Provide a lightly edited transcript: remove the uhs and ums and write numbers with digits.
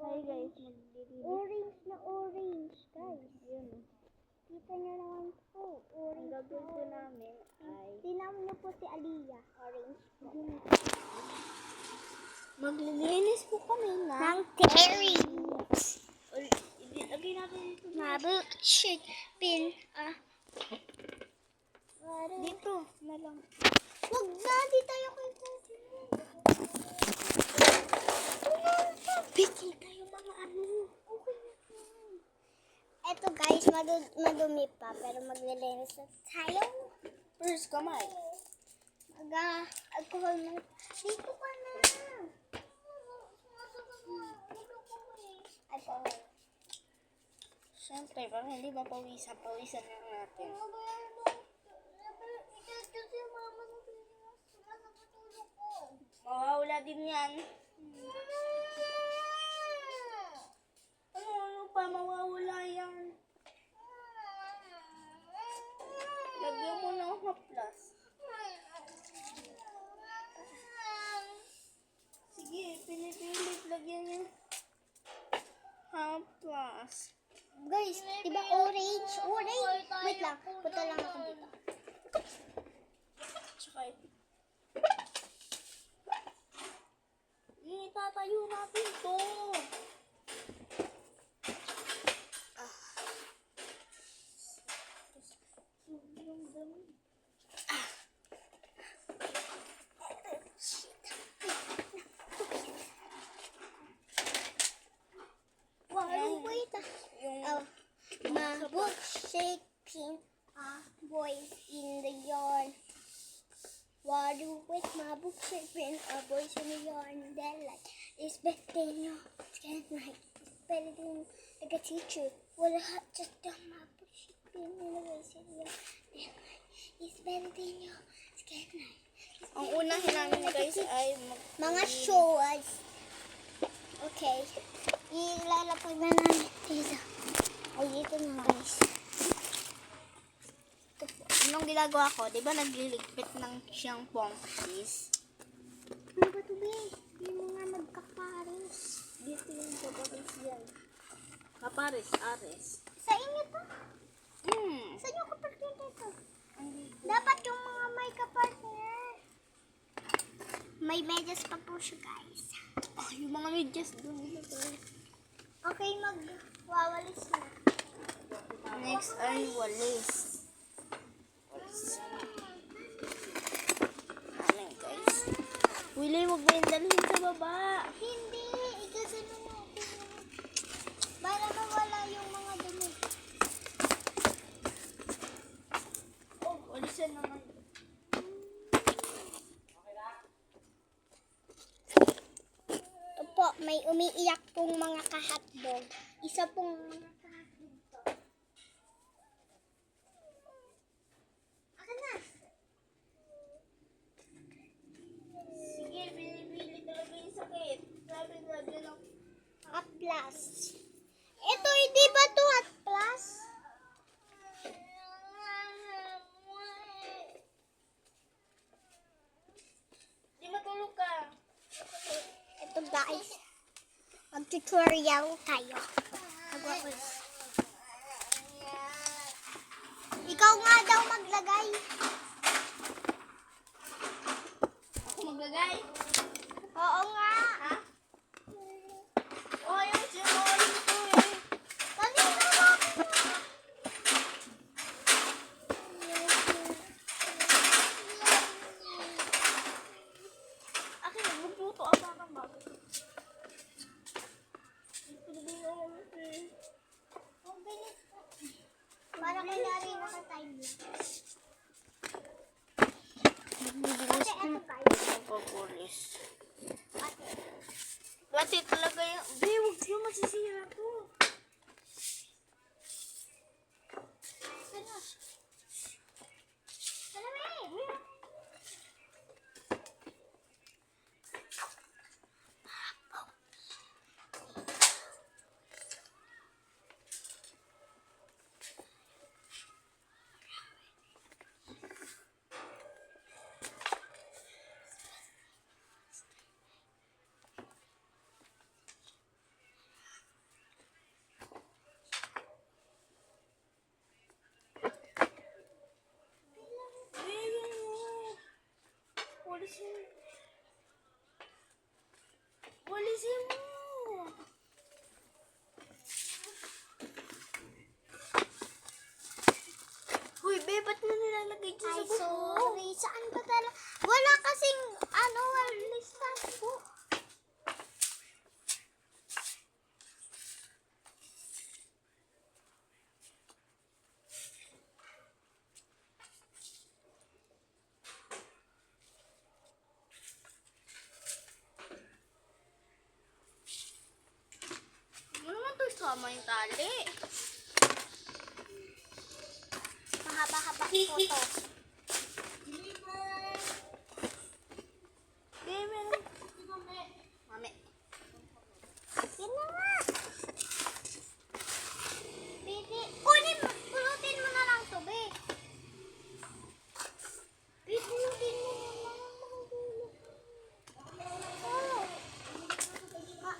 Hi guys, maglilinis. Orange na orange, guys. Yun. Kita niyo naman po, Ang orange gagawin po na namin ay Tinam niyo po si Aliyah. Orange po. maglilinis po kami Ng terry. Ilagay natin dito. Mabuk, shit, pin, Dito na lang. Wag na, di tayo kayo. Bitin tayo mga ano. Okay na. Eto guys, madumi pa, pero maglilinis na tayo. First, kamay. Alcohol na. Dito ka na. Alcohol. Siyempre, para hindi ba pawisan na natin. Mawawala din yan. Ano pa, mawawala yan. Lagyan mo ng haplas. Sige, pinipilit. Lagyan niyo. Haplas. Guys, diba orange? Orange. Wait lang, punta lang ako dito. Tsaka ito. Itatayo natin to. Wait Mabuk shaking boys in the yard. Water with mabuk shaking boys in the yard. Then like it's better than you can like it's better than like a teacher. What a hot just the mabuk shaking in the boys in the yard. Then like it's better than you can like. Ang unahin namin guys ay Mga shows. Okay. Ilalapag na namin dito. Ay, dito na guys. Ito po. Anong ginagawa ko? Di ba nagliligpit ng siyang pongsis? Ano ba ito, be? Hindi mo nga magkapares. Dito yung kapares yan. Kapares, ares. Sa inyo to? Hmm. Sa inyo kapartner dito? Dapat yung mga may kapartner. May medyas pa po siya, guys. Oh, yung mga medyas doon. Okay, magwawalis na. Next ay walis. Ano guys? Willie, huwag mo yung dalhin sa baba. Hindi, ikasano mo ako. Para mawala yung mga dumi. Oh, walisan naman. Ito po, may umiiyak pong mga kahatdog. Isa pong mga kahatdog to. Akin na. Sige, binibili talaga yung sakit. Sabi nga dyan ang Hot plus. Ito, hindi ba to hot plus? di matulog ka. Ito guys. Mag-tutorial tayo. Magwawalis. Ikaw nga daw maglagay. Ako maglagay. Oo nga. Ha? Oh, yung sinulong ko eh. Kanina mo. Akin, magluto ako ng bago. Ang bilis po. Para kunyari naka-time lang. Kasi eto guys. Pagpulis. Ate. Kasi talaga yung... Be, huwag siya masisira to. Ano? Ano eh? Sama yung tali. Mahaba-haba po to.